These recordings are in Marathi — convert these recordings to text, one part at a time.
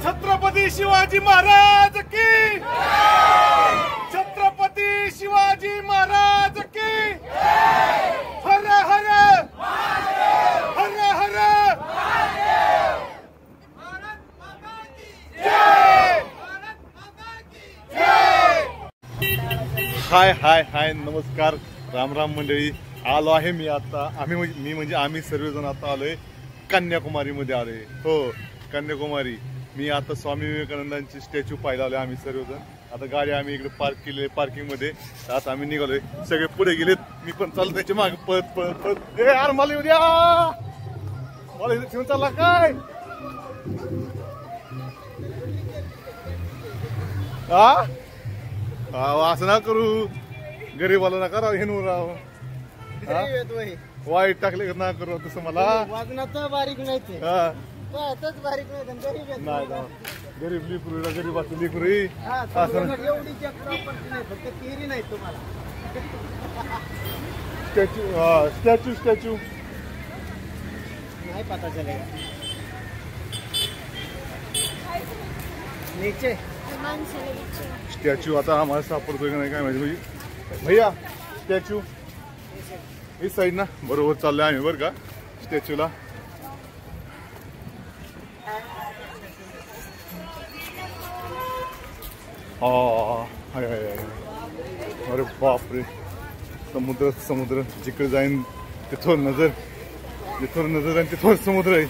छत्रपती शिवाजी महाराज की, छत्रपती शिवाजी महाराज की, हर हर हर हर हाय हाय हाय नमस्कार राम राम मंडळी. आलो आहे मी आता, आम्ही सर्वजण आता आलोय कन्याकुमारी मध्ये आलोय. हो कन्याकुमारी. मी आता स्वामी विवेकानंदांची स्टॅच्यू पाहायला आलोय आम्ही सर्वजण. आता गाडी आम्ही इकडे पार्क केली पार्किंग मध्ये. आता आम्ही निघालोय, सगळे पुढे गेलेत, मी पण चाललो त्याच्या मागे पळत पळत पळत. यार मला येऊ द्या, मला इथे ठेवून चालला काय? असं ना करू, गरीबाला नका राव हे राव. वाईट टाकले ना करू तसं. मला वाजनात बारीक नाही, बारीक नाही, गरीब लिकरू, गरीबाचं लिकरू एवढी फक्त तेरी नाही तुम्हाला. स्टॅच्यू स्टॅच्यू नाही पता चलेगा नीचे स्टॅच्यू. आता आम्हाला सापडतोय का नाही काय माहिती. म्हणजे भैया स्टॅच्यू इस साईड ना. बरोबर चाललोय आम्ही बरं का स्टॅच्यूला. अरे बापरे, समुद्र समुद्र. जिकडे जाईन तिथून नजर, जिथून नजर जाईन तिथून समुद्र आहे.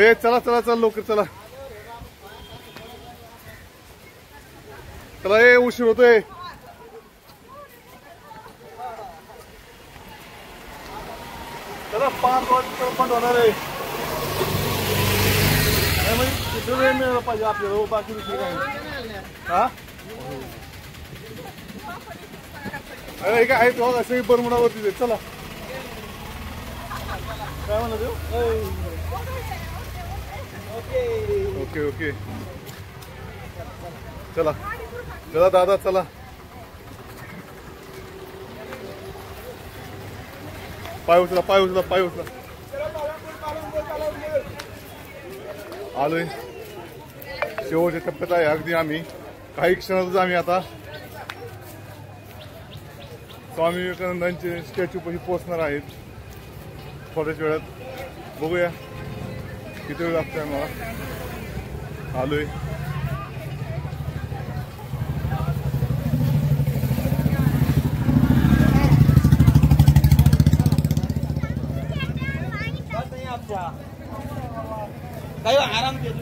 ए चला चला चला लवकर चला चला. ए उशीर होतोय. चला 5 वाजता पण होणार आहे. वेळ मिळाला पाहिजे आपल्याला, बाकी दुसरी काय. हा अरे काय आहे तो असं बरमुडावरती. चला काय म्हणा देऊ. ओके ओके चला चला दादा चला. पाय उचला पाय उचला पाय उचला. आलोय शेवटच्या टप्प्यात आहे अगदी. आम्ही काही क्षणातच आम्ही आता स्वामी विवेकानंदांचे स्टॅच्यू पाशी पोहोचणार आहेत. थोड्याच वेळात बघूया किती वेळ लागतोय आम्हाला. आलोय काही आराम केली.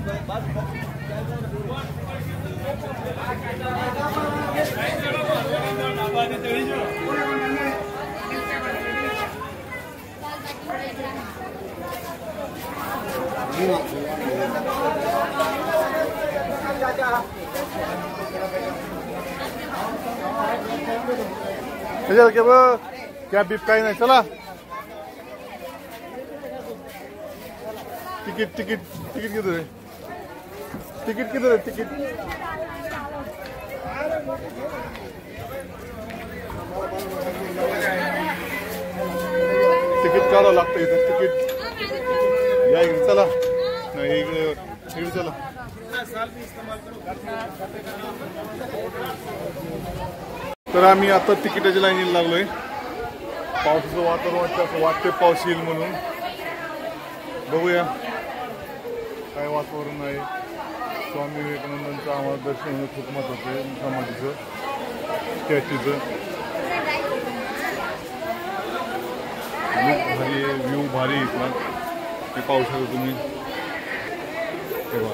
कॅब बीप काही नाही. चला तिकीट तिकीट तिकीट किती आहे? तिकीट किती आहे? तिकीट तिकीट काढावं लागतं इथं. तिकीट या इकडे चला. नाही इकडे इकडे चला. तर आम्ही आता तिकिटाच्या लाईनीला लागलोय. पावसाचं वातावरण वाटते पाऊस येईल म्हणून. बघूया काय वातावरण आहे. स्वामी विवेकानंदांचं आम्हाला दर्शन होणं खूप महत्त्वाचं आहे. समाधीचं स्टॅच्यूचं भारी व्ह्यू भारी इथला ते पाहू शकता तुम्ही. तेव्हा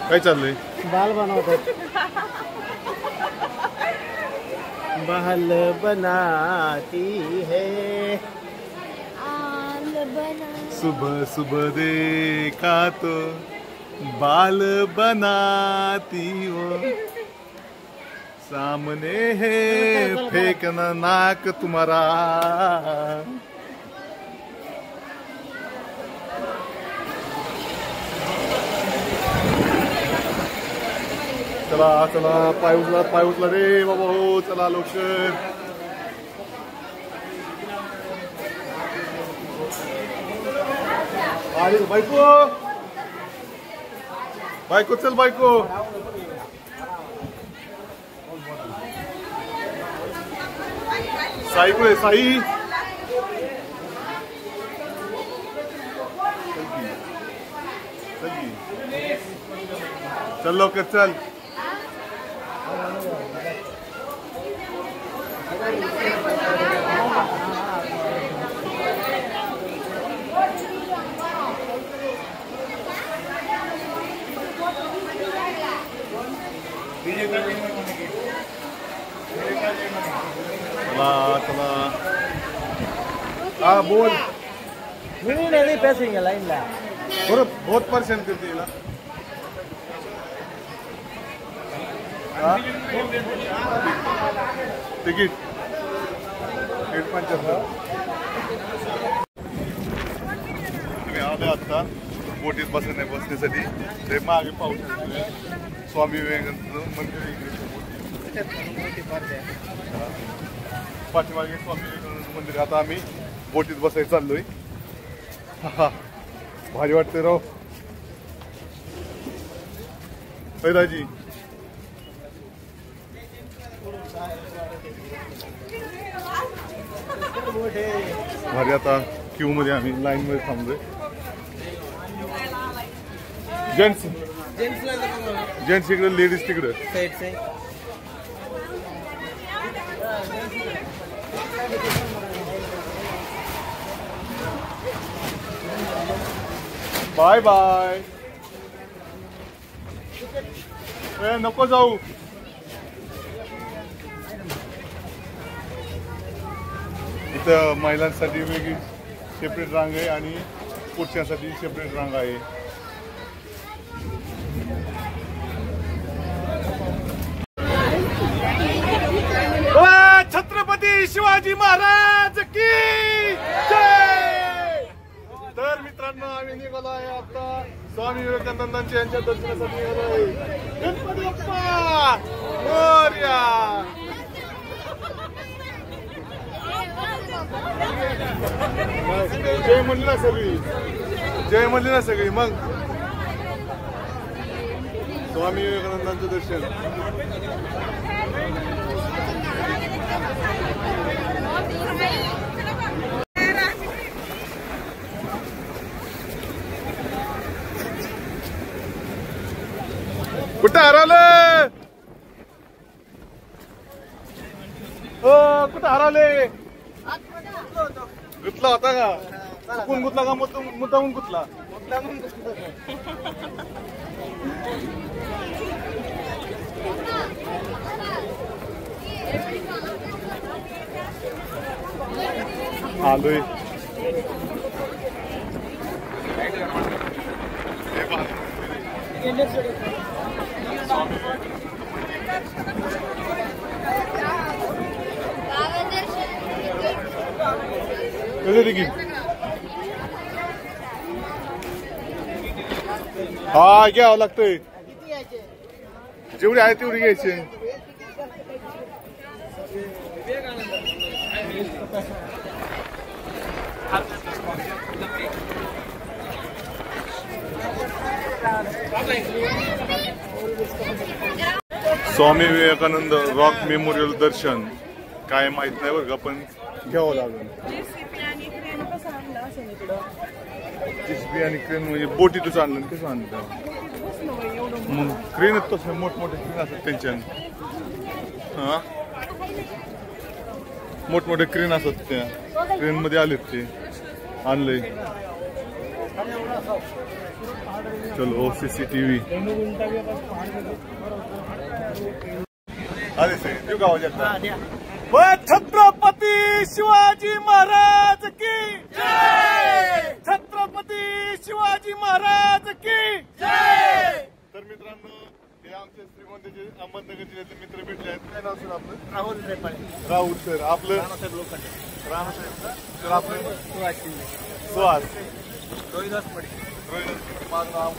काय चाललंय? बाल बनवतात. बाल बनाती है सुबह सुबह देखा तो बाल बनाती हो. सामने है फेंकना नाक तुम्हारा. चला चला पाय उचला रे बाबा. हो चला लवकर. अरे बायको बायको चल बायको साई कुठे साई चल लवकर चल चला चला हाँ बोल नहीं पैसे लाइन ला बहुत परेशान करती है ना तिकीट 8.75 तुम्ही आले आता बोटीत बसण्यासाठी ते मागे पाहू शकतो स्वामी विवेकानंद मंदिर पाठीमागे स्वामी विवेकानंद मंदिर आता आम्ही बोटीत बसायला चाललोय भारी वाटते राव दाजी भारी आता क्यू मध्ये आम्ही लाईन मध्ये थांबलोय जेंट्स इकडे लेडीज तिकडे बाय बाय नको जाऊ इथं महिलांसाठी वेगळी सेपरेट रांग आहे आणि पुरुषांसाठी सेपरेट रांग आहे छत्रपती शिवाजी महाराज की जय। तर मित्रांनो आम्ही निघालो आहे आता स्वामी विवेकानंदांच्या यांच्या दर्शनासाठी निघालोय गणपती बाप्पा मोरया जय म्हणली ना सगळी जय म्हणली ना सगळी मग स्वामी विवेकानंदांचं दर्शन कुठं हरवलं कुठं हरवले गुतला होता का चुकून गुतला का मुद्दामून गुतला आलोय हा घ्यावं लागतंय जेवढी आहे तेवढी घ्यायची स्वामी विवेकानंद रॉक मेमोरियल दर्शन काय माहित नाही बरं का पण घ्यावं लागेल जेसीबी आणि क्रेन म्हणजे बोटीतच आणलं कसं आणलं मग क्रेनच तसं मोठमोठे क्रेन असतात त्यांच्या हा मोठमोठे क्रेन असतात त्या क्रेन मध्ये आलेत ते आणलंय चलो सीसीटीव्ही अरे सर गाव छत्रपती शिवाजी महाराज की जय छत्रपती शिवाजी महाराज की जय। तर मित्रांनो हे आमचे श्रीगोंद्याचे अहमदनगर जिल्ह्यातले मित्र भेटले आहेत काय नाव सर आपलं राहुल सर आपलं राणासाहेब सर आपलं सुहास रोहिदास माझं नाव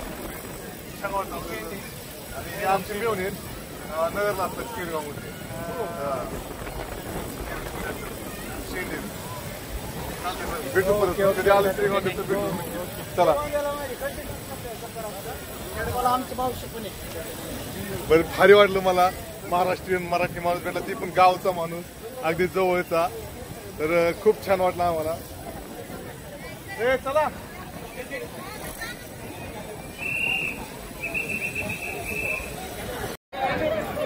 आणि हे आमचे मिळून आहेत नगरला असतात केडगावमध्ये शेंडे भेटू परत कधी आलं तरी भेटू. चला बरं, भारी वाटलं मला. महाराष्ट्रीयन मराठी माणूस भेटला, ती पण गावचा माणूस, अगदी जवळचा. तर खूप छान वाटलं आम्हाला. चला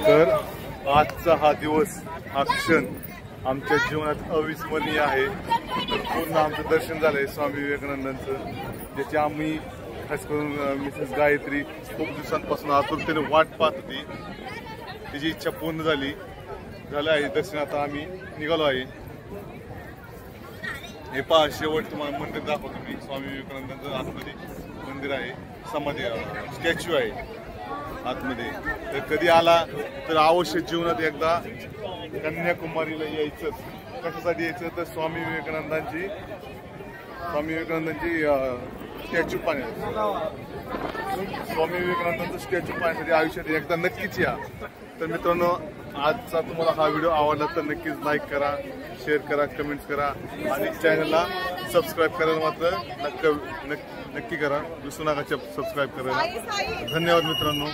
तर आजचा हा दिवस, हा क्षण आमच्या जीवनात अविस्मरणीय आहे. पूर्ण आमचं दर्शन झालंय स्वामी विवेकानंदांचं, ज्याची आम्ही खास करून मिसेस गायत्री खूप दिवसांपासून आतुरतेने वाट पाहत होती. तिची इच्छा पूर्ण झाली आहे. दर्शन आता आम्ही निघालो आहे. हे पहा, शेवट तुम्हाला मंदिर दाखवतो मी. स्वामी विवेकानंदांचं आतमध्ये मंदिर आहे, समाधी स्टॅच्यू आहे आतमध्ये. तर कधी आला तर अवश्य जीवनात एकदा कन्याकुमारीला यायचंच. कशासाठी यायचं तर स्वामी विवेकानंदांची स्टॅच्यू पाहण्यासाठी. स्वामी विवेकानंदांचं स्टॅच्यू पाहण्यासाठी आयुष्यात एकदा नक्कीच या. तर मित्रांनो, आजचा तुम्हाला हा व्हिडिओ आवडला तर नक्कीच लाईक करा, शेअर करा, कमेंट्स करा आणि चॅनलला सबस्क्राईब करायला मात्र नक्की करा. विसरू नका सबस्क्राईब करायला. धन्यवाद मित्रांनो.